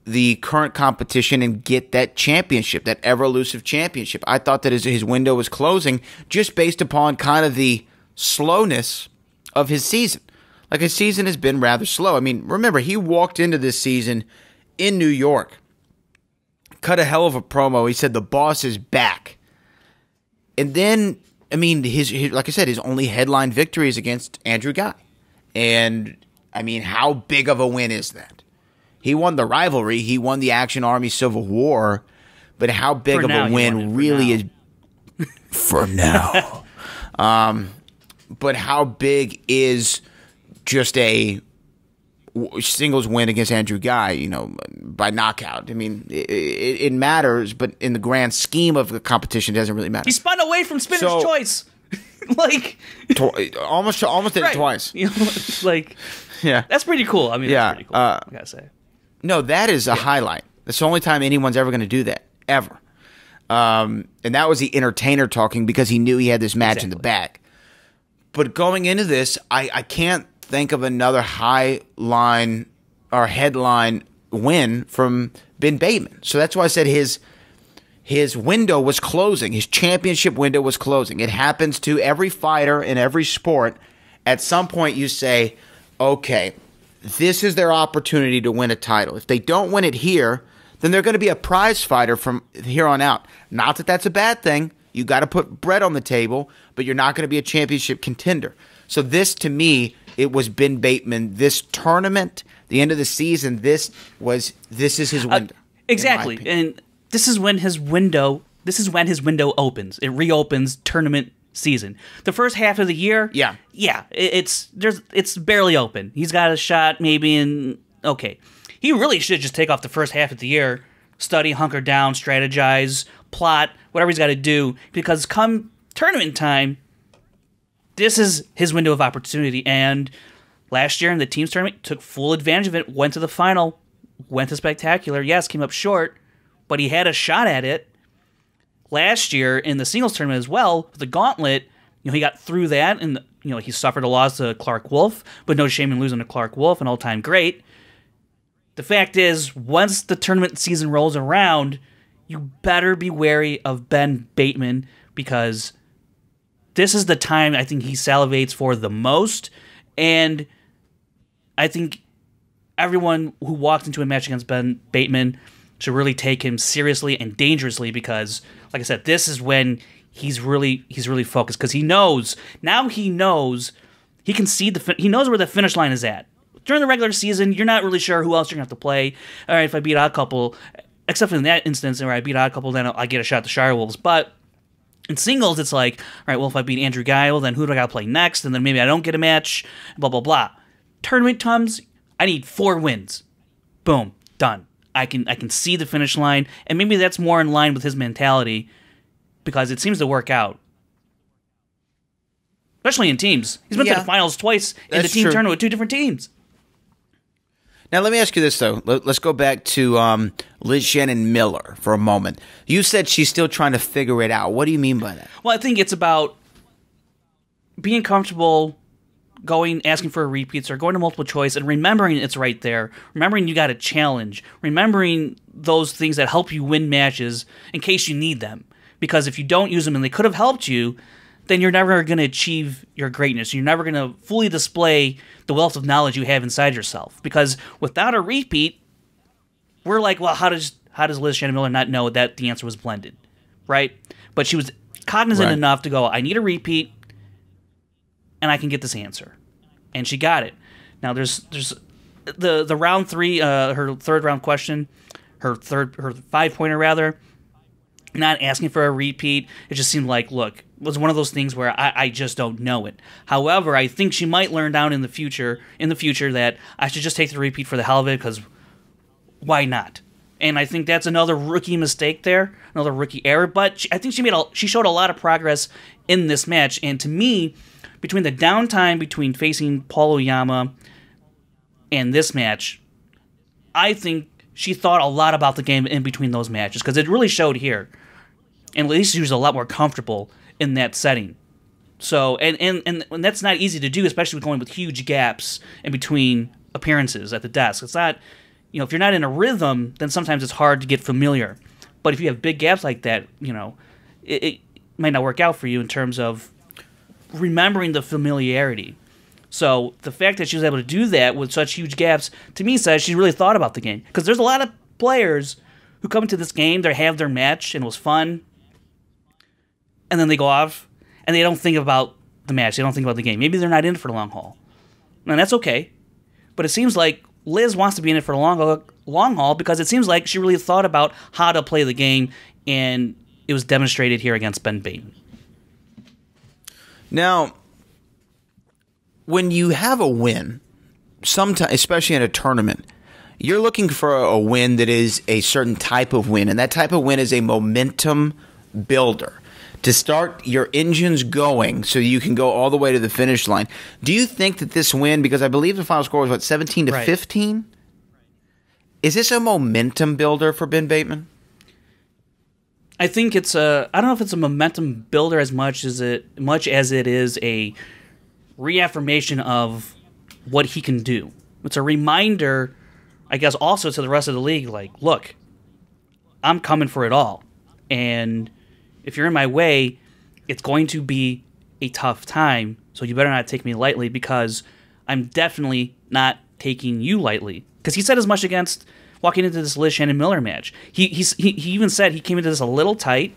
the current competition and get that championship, that ever-elusive championship. I thought that his window was closing just based upon kind of the slowness of his season. Like, his season has been rather slow. I mean, remember, he walked into this season in New York, cut a hell of a promo. He said the boss is back. And then, I mean, his like I said, his only headline victory is against Andrew Guy. And, I mean, how big of a win is that? He won the rivalry. He won the Action Army Civil War. But how big of a win really is for now? But how big is just a singles win against Andrew Guy, by knockout? I mean, it matters, but in the grand scheme of the competition, it doesn't really matter. He spun away from Spinner's Choice. Like, almost did it twice. Yeah, that's pretty cool. I mean, that's pretty cool, I gotta say. No, that is a highlight. That's the only time anyone's ever going to do that, ever. And that was the entertainer talking because he knew he had this match in the bag. But going into this, I can't think of another high line or headline win from Ben Bateman. So that's why I said his window was closing. His championship window was closing. It happens to every fighter in every sport. At some point you say, okay, this is their opportunity to win a title. If they don't win it here, then they're going to be a prize fighter from here on out. Not that that's a bad thing. You got to put bread on the table, but you're not going to be a championship contender. So this, to me, it was Ben Bateman. This tournament, the end of the season, this is his window. Exactly. And this is when his window opens. It reopens tournament season. The first half of the year, it's barely open. He's got a shot maybe in He really should just take off the first half of the year, study, hunker down, strategize, plot, whatever he's got to do, because come tournament time, this is his window of opportunity. And last year in the teams tournament, took full advantage of it, went to the final, went to Spectacular. Yes, came up short, but he had a shot at it. Last year in the singles tournament as well, the gauntlet, he got through that, and he suffered a loss to Clark Wolf, but no shame in losing to Clark Wolf, an all-time great. The fact is, once the tournament season rolls around, you better be wary of Ben Bateman, because this is the time I think he salivates for the most, and I think everyone who walks into a match against Ben Bateman should really take him seriously and dangerously, because, like I said, this is when he's really focused, because he knows he can see he knows where the finish line is at. During the regular season, you're not really sure who else you're gonna have to play. All right, if I beat Odd Couple, except in that instance where I beat Odd Couple, then I get a shot at the Shire Wolves. But in singles, it's like, all right, well, if I beat Andrew Guile, then who do I gotta play next? And then maybe I don't get a match. Blah blah blah. Tournament comes, I need 4 wins. Boom, done. I can see the finish line, and maybe that's more in line with his mentality, because it seems to work out. Especially in teams. He's been to the finals twice in the team tournament with 2 different teams. Now, let me ask you this, though. Let's go back to Liz Shannon Miller for a moment. You said she's still trying to figure it out. What do you mean by that? Well, I think it's about being comfortable asking for repeats, or going to multiple choice, and remembering it's right there. Remembering you got a challenge. Remembering those things that help you win matches in case you need them. Because if you don't use them and they could have helped you, then you're never going to achieve your greatness. You're never going to fully display the wealth of knowledge you have inside yourself. Because without a repeat, we're like, well, how does Liz Shannon Miller not know that the answer was blended, right? But she was cognizant enough to go, I need a repeat, and I can get this answer. And she got it. Now, there's the round 3, her third round question, her 5-pointer rather, not asking for a repeat. It just seemed like, look, it was one of those things where I just don't know it. However, I think she might learn down in the future that I should just take the repeat for the hell of it, because why not? And I think that's another rookie mistake there, another rookie error. But I think she showed a lot of progress in this match. And to me, between the downtime between facing Paul Oyama and this match, I think she thought a lot about the game in between those matches, because it really showed here. And at least she was a lot more comfortable in that setting. So, and that's not easy to do, especially with going with huge gaps in between appearances at the desk. It's not, if you're not in a rhythm, then sometimes it's hard to get familiar. But if you have big gaps like that, it might not work out for you in terms of remembering the familiarity. So the fact that she was able to do that with such huge gaps, to me, says she really thought about the game. Because there's a lot of players who come into this game, they have their match, and it was fun, and then they go off, and they don't think about the match. They don't think about the game. Maybe they're not in it for the long haul. And that's okay. But it seems like Liz wants to be in it for the long haul, because it seems like she really thought about how to play the game, and it was demonstrated here against Ben Bateman. Now, when you have a win, sometimes, especially in a tournament, you're looking for a win that is a certain type of win, and that type of win is a momentum builder to start your engines going so you can go all the way to the finish line. Do you think that this win, because I believe the final score was, 17 to 15? Is this a momentum builder for Ben Bateman? I think I don't know if it's a momentum builder as much as it is a reaffirmation of what he can do. It's a reminder, I guess, also to the rest of the league, like, look, I'm coming for it all. And if you're in my way, it's going to be a tough time, so you better not take me lightly, because I'm definitely not taking you lightly. Because he said as much against walking into this Liz Shannon Miller match. He even said he came into this a little tight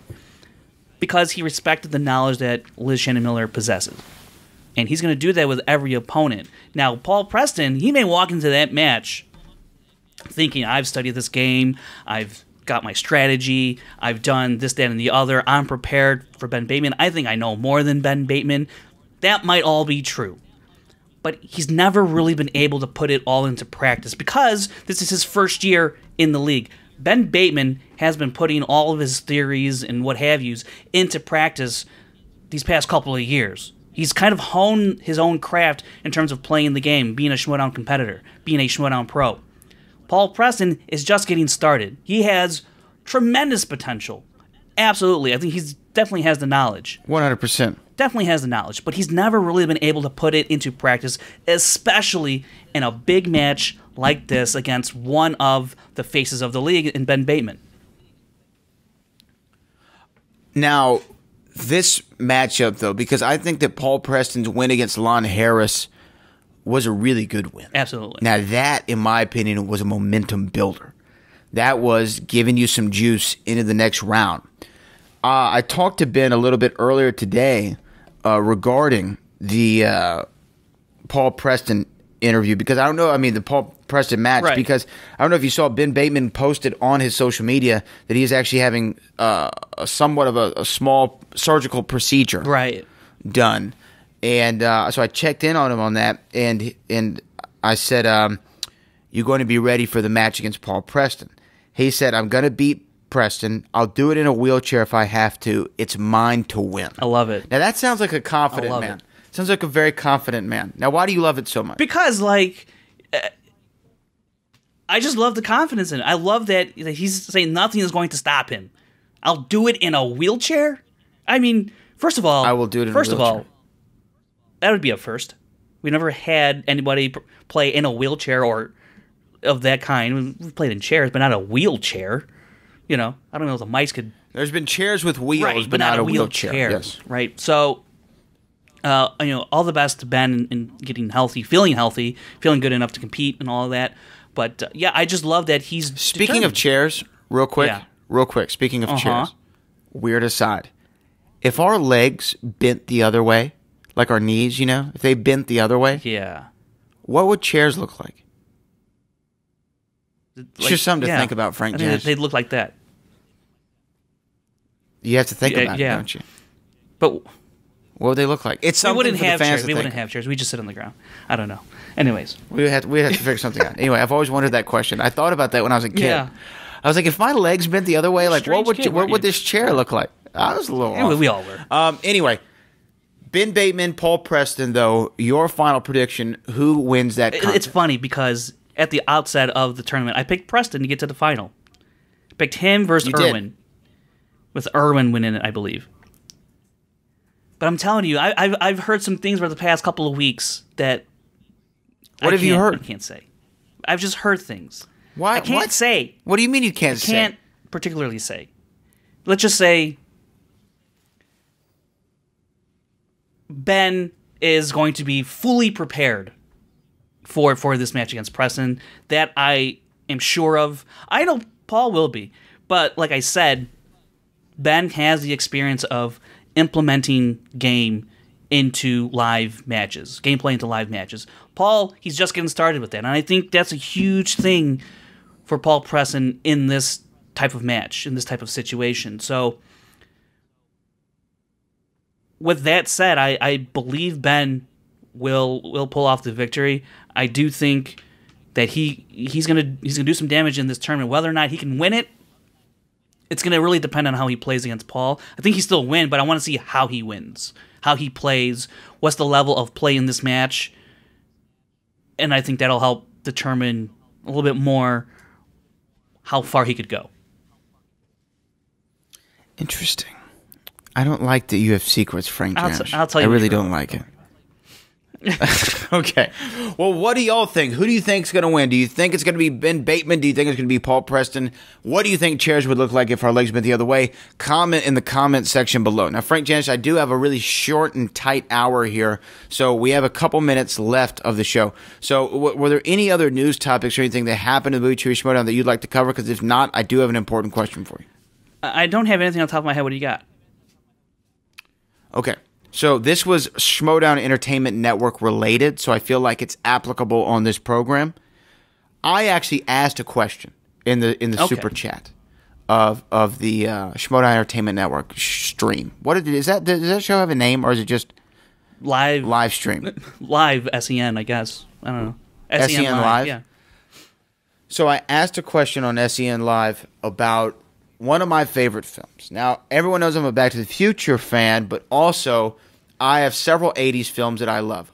because he respected the knowledge that Liz Shannon Miller possesses. And he's going to do that with every opponent. Now, Paul Preston, he may walk into that match thinking, I've studied this game, I've got my strategy, I've done this, that, and the other, I'm prepared for Ben Bateman, I think I know more than Ben Bateman. That might all be true. But he's never really been able to put it all into practice, because this is his first year in the league. Ben Bateman has been putting all of his theories and what have yous into practice these past couple of years. He's kind of honed his own craft in terms of playing the game, being a Schmoedown competitor, being a Schmoedown pro. Paul Preston is just getting started. He has tremendous potential. Absolutely. I think he definitely has the knowledge. 100%. Definitely has the knowledge, but he's never really been able to put it into practice, especially in a big match like this against one of the faces of the league in Ben Bateman. Now, this matchup, though, because I think that Paul Preston's win against Lon Harris was a really good win. Absolutely. Now, that, in my opinion, was a momentum builder. That was giving you some juice into the next round. I talked to Ben a little bit earlier today regarding the Paul Preston interview, because I don't know, the Paul Preston match, right. Because I don't know if you saw, Ben Bateman posted on his social media that he is actually having somewhat of a small surgical procedure done. And so I checked in on him on that, and I said, you're going to be ready for the match against Paul Preston. He said, I'm going to beat Preston. I'll do it in a wheelchair if I have to. It's mine to win. I love it. Now, that sounds like a confident man. Sounds like a very confident man. Now, why do you love it so much? Because, I just love the confidence in it. I love that he's saying nothing is going to stop him. I'll do it in a wheelchair? First of all, I will do it in a wheelchair. First of all, that would be a first. We never had anybody play in a wheelchair or of that kind. We've played in chairs, but not a wheelchair. I don't know if the mics could... There's been chairs with wheels, but not a wheelchair. Yes. Right. So, all the best to Ben in getting healthy, feeling good enough to compete and all of that. But, I just love that he's Speaking of chairs, real quick, speaking of chairs, weird aside, if our legs bent the other way, like our knees, if they bent the other way, yeah, what would chairs look like? It's just something to think about, Frank Janisch. They'd look like that. You have to think about it, don't you? But what would they look like? It's something we wouldn't for the have fans chairs. to We think. wouldn't have chairs. We just sit on the ground. I don't know. Anyways, we have to figure something out. Anyway, I've always wondered that question. I thought about that when I was a kid. Yeah. I was like, if my legs bent the other way, like Strange what kid, would this chair look like? I was a little off. we all were. Anyway, Ben Bateman, Paul Preston, though, your final prediction, who wins that contest? It's funny because at the outset of the tournament, I picked Preston to get to the final. I picked him versus Irwin, with Irwin winning it, I believe. But I'm telling you, I've heard some things over the past couple of weeks that What have you heard? I can't say. I've just heard things. Why? I can't say. What do you mean you can't say? I can't particularly say. Let's just say Ben is going to be fully prepared for this match against Preston. That I am sure of. I know Paul will be. But like I said, Ben has the experience of implementing gameplay into live matches. Paul, he's just getting started with that. And I think that's a huge thing for Paul Preston in this type of match, in this type of situation. So with that said, I believe Ben will pull off the victory. I do think that he's gonna do some damage in this tournament. Whether or not he can win it, it's going to really depend on how he plays against Paul. I think he still win, but I want to see how he wins, how he plays, what's the level of play in this match. And I think that'll help determine a little bit more how far he could go. Interesting. I don't like that you have secrets, Frank Janisch. I'll tell you. I really don't like it. Okay. Well, what do y'all think? Who do you think is going to win? Do you think it's going to be Ben Bateman? Do you think it's going to be Paul Preston? What do you think chairs would look like if our legs went the other way? Comment in the comment section below. Now, Frank Janisch, I do have a really short and tight hour here, so we have a couple minutes left of the show. So were there any other news topics or anything that happened in the Movie Trivia Schmoedown that you'd like to cover? Because if not, I do have an important question for you. I don't have anything on top of my head. What do you got? Okay. So this was Schmoedown Entertainment Network related, so I feel like it's applicable on this program. I actually asked a question in the super chat of the Schmoedown Entertainment Network stream. Does that show have a name, or is it just live stream? Live SEN, I guess. I don't know. SEN Live? Yeah. So I asked a question on SEN Live about one of my favorite films. Now, everyone knows I'm a Back to the Future fan, but also I have several 80s films that I love.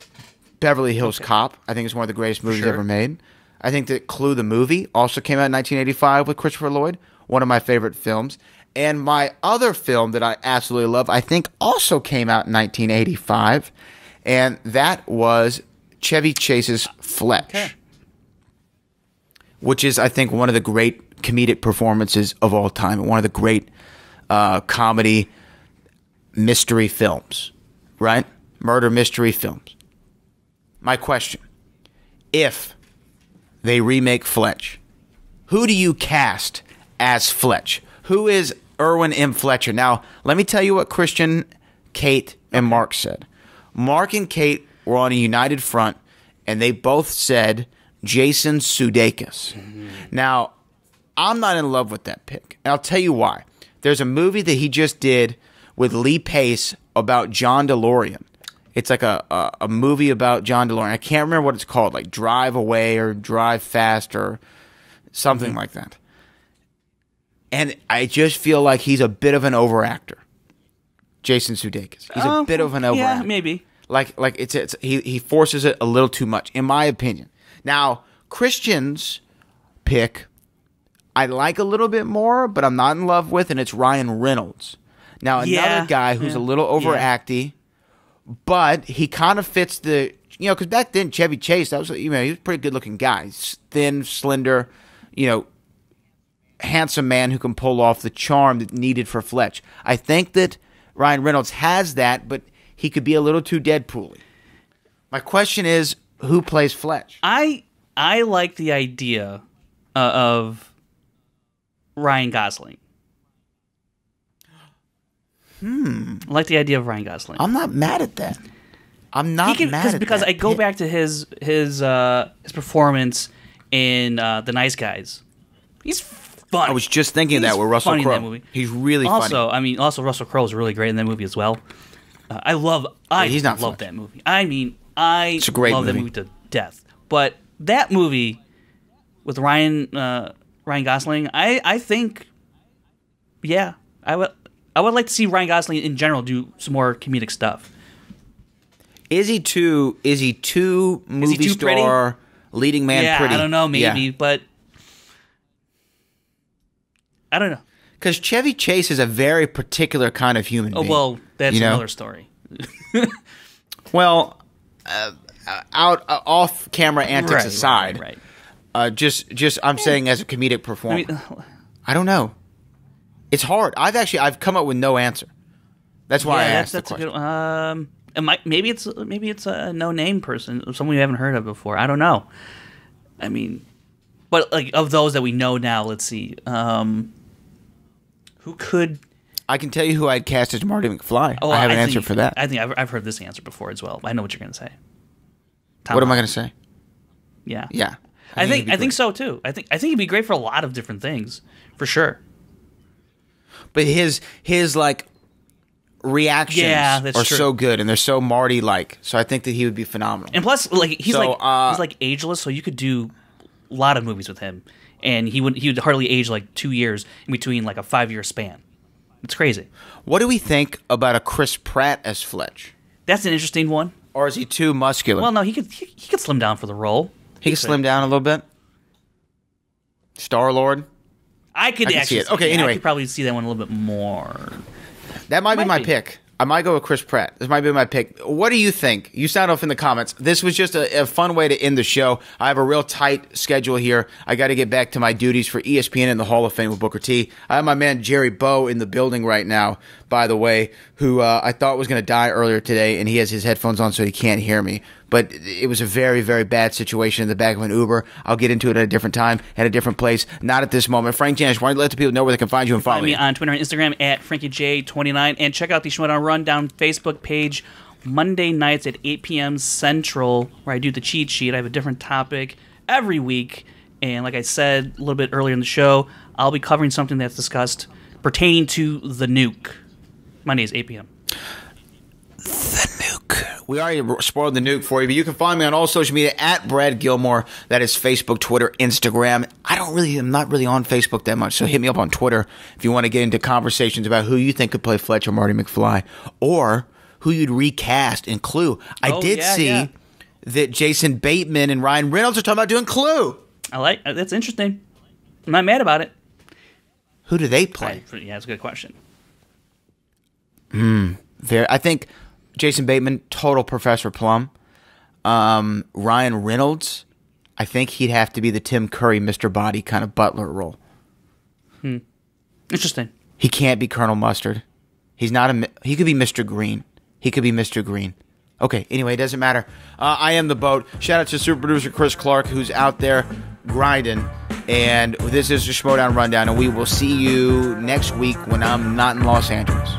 Beverly Hills Cop, I think it's one of the greatest movies ever made. I think that Clue the movie also came out in 1985 with Christopher Lloyd, one of my favorite films. And my other film that I absolutely love, I think also came out in 1985, and that was Chevy Chase's Fletch, which is, I think, one of the great comedic performances of all time, one of the great comedy mystery films, right? Murder mystery films. My question, if they remake Fletch, who do you cast as Fletch? Who is Irwin M. Fletcher? Now, let me tell you what Christian, Kate, and Mark said. Mark and Kate were on a united front, and they both said Jason Sudeikis. Mm-hmm. Now, I'm not in love with that pick, and I'll tell you why. There's a movie that he just did with Lee Pace about John DeLorean. It's like a movie about John DeLorean. I can't remember what it's called, like Drive Away or Drive Fast or something like that. And I just feel like he's a bit of an overactor. Jason Sudeikis. He's a bit of an overactor. Yeah, maybe. Like he forces it a little too much, in my opinion. Now, Christian's pick I like a little bit more, but I'm not in love with, and it's Ryan Reynolds. Now, another guy who's a little overacty, but he kind of fits the, because back then Chevy Chase, that was, he was a pretty good looking guy, thin, slender, handsome man who can pull off the charm that needed for Fletch. I think that Ryan Reynolds has that, but he could be a little too Deadpool-y. My question is, who plays Fletch? I like the idea of Ryan Gosling. I like the idea of Ryan Gosling. I'm not mad at that. I'm not mad at because that. I go back to his performance in The Nice Guys He's funny. I was just thinking that with Russell Crowe. In that movie. He's really also, funny. Also Russell Crowe is really great in that movie as well. I love that movie. It's a great love that movie to death. But that movie with Ryan Gosling, I think, yeah, I would like to see Ryan Gosling in general do some more comedic stuff. Is he too movie star pretty? Leading man pretty? I don't know, maybe, but I don't know. Because Chevy Chase is a very particular kind of human being. Well, that's another story. Well, off camera antics aside, right. Just I'm saying as a comedic performer, I don't know. It's hard. I've come up with no answer. That's why I asked the question. A good. Maybe it's a no-name person, someone you haven't heard of before. I don't know. I mean, but like of those that we know now, let's see. Who could? I can tell you who I'd cast as Marty McFly. I have an answer for that. I think I've heard this answer before as well. I know what you're going to say. What am I going to say? Yeah. Yeah. I think so too. I think he'd be great for a lot of different things, for sure. But his like reactions are so good, and they're so Marty-like. So I think that he would be phenomenal. And plus, like he's like ageless, so you could do a lot of movies with him, and he would hardly age like 2 years in between like a 5-year span. It's crazy. What do we think about a Chris Pratt as Fletch? That's an interesting one. Or is he too muscular? Well, no, he could slim down for the role. He could slim down a little bit. Star-Lord. I could actually see it. Okay, anyway, I could probably see that one a little bit more. That might be my pick. I might go with Chris Pratt. This might be my pick. What do you think? You sound off in the comments. This was just a fun way to end the show. I have a real tight schedule here. I got to get back to my duties for ESPN and the Hall of Fame with Booker T. I have my man Jerry Bow in the building right now, by the way, who I thought was going to die earlier today, and he has his headphones on so he can't hear me. But it was a very, very bad situation in the back of an Uber. I'll get into it at a different time, at a different place. Not at this moment. Frank Janisch, why don't you let the people know where they can find you and follow me on Twitter and Instagram at FrankieJ29. And check out the Schmoedown Rundown Facebook page Monday nights at 8 p.m. Central, where I do the cheat sheet. I have a different topic every week. And like I said a little bit earlier in the show, I'll be covering something that's discussed pertaining to the nuke. Mondays, 8 p.m. The nuke. We already spoiled the nuke for you, but you can find me on all social media at Brad Gilmore. That is Facebook, Twitter, Instagram. I'm not really on Facebook that much, so hit me up on Twitter if you want to get into conversations about who you think could play Fletch or Marty McFly, or who you'd recast in Clue. I did see that Jason Bateman and Ryan Reynolds are talking about doing Clue. That's interesting. I'm not mad about it. Who do they play? Yeah, that's a good question. I think Jason Bateman, total Professor Plum. Ryan Reynolds, I think he'd have to be the Tim Curry, Mr. Body kind of butler role. Interesting. He can't be Colonel Mustard. He could be Mr. Green. He could be Mr. Green. Okay, anyway, it doesn't matter. I am the boat. Shout out to super producer Chris Clark, who's out there grinding. And this is the Schmoedown Rundown, and we will see you next week when I'm not in Los Angeles.